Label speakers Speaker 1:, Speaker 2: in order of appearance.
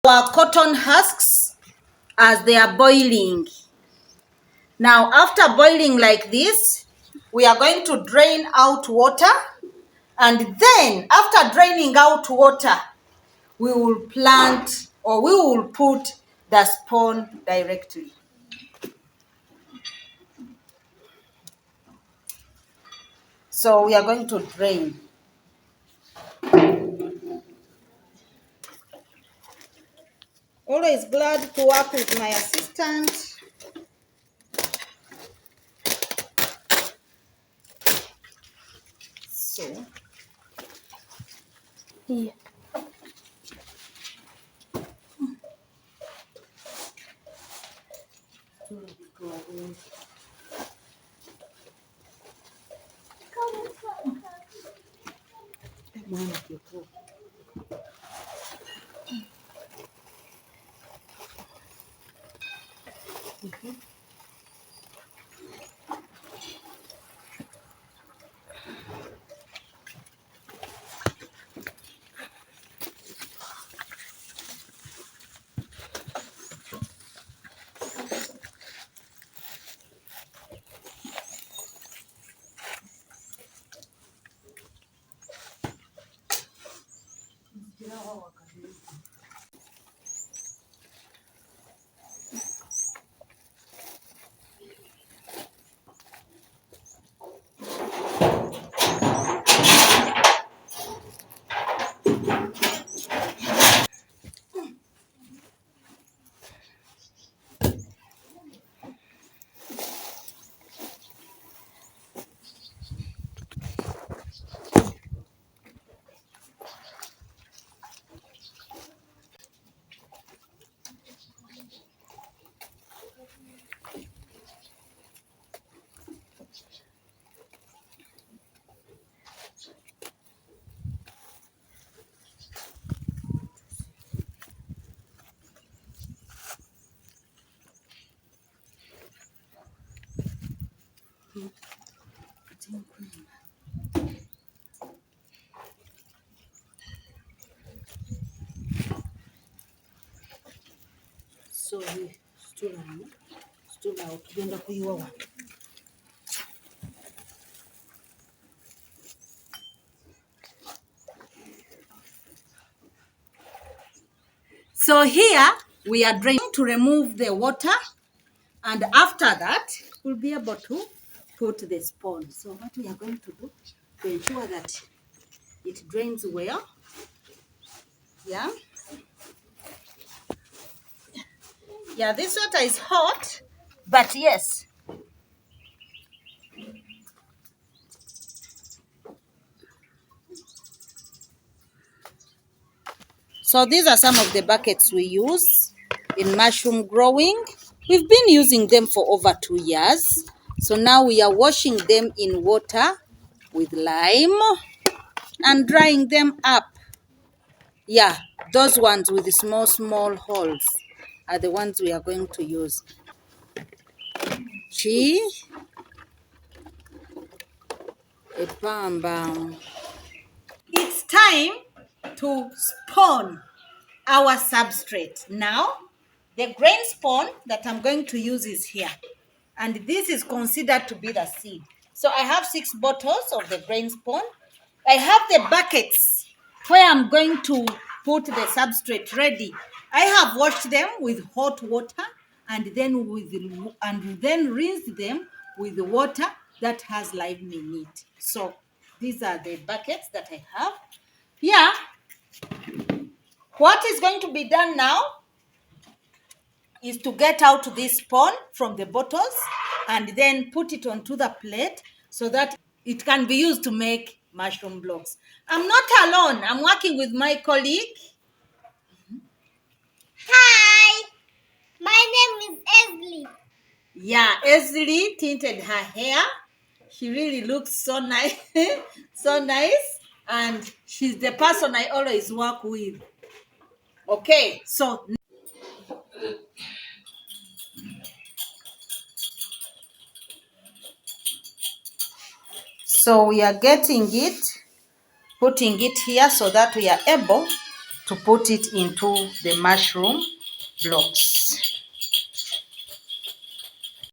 Speaker 1: our cotton husks as they are boiling. Now, after boiling like this, we are going to drain out water, and then after draining out water, we will plant or we will put the spawn directly. So we are going to drain. Always glad to work with my assistant. So,
Speaker 2: here.
Speaker 1: so we stool out. Tugenda kuyiwa wano. So here we are draining to remove the water, and after that we'll be able to put the spawn. So what we are going to do to ensure that it drains well, yeah, this water is hot, but yes. So these are some of the buckets we use in mushroom growing. We've been using them for over 2 years. So now we are washing them in water with lime and drying them up. Yeah, those ones with the small holes are the ones we are going to use. Chi, epamba. It's time to spawn our substrate. Now, the grain spawn that I'm going to use is here. And this is considered to be the seed. So I have 6 bottles of the grain spawn. I have the buckets where I'm going to put the substrate ready. I have washed them with hot water and then rinse them with the water that has lime in it. So these are the buckets that I have. Yeah. What is going to be done now is to get out this spawn from the bottles and then put it onto the plate so that it can be used to make mushroom blocks. I'm not alone. I'm working with my colleague.
Speaker 2: Hi, my name is Esli.
Speaker 1: Yeah, Esli tinted her hair. She really looks so nice, so nice. And she's the person I always work with. Okay, so we are getting it, putting it here so that we are able to put it into the mushroom blocks.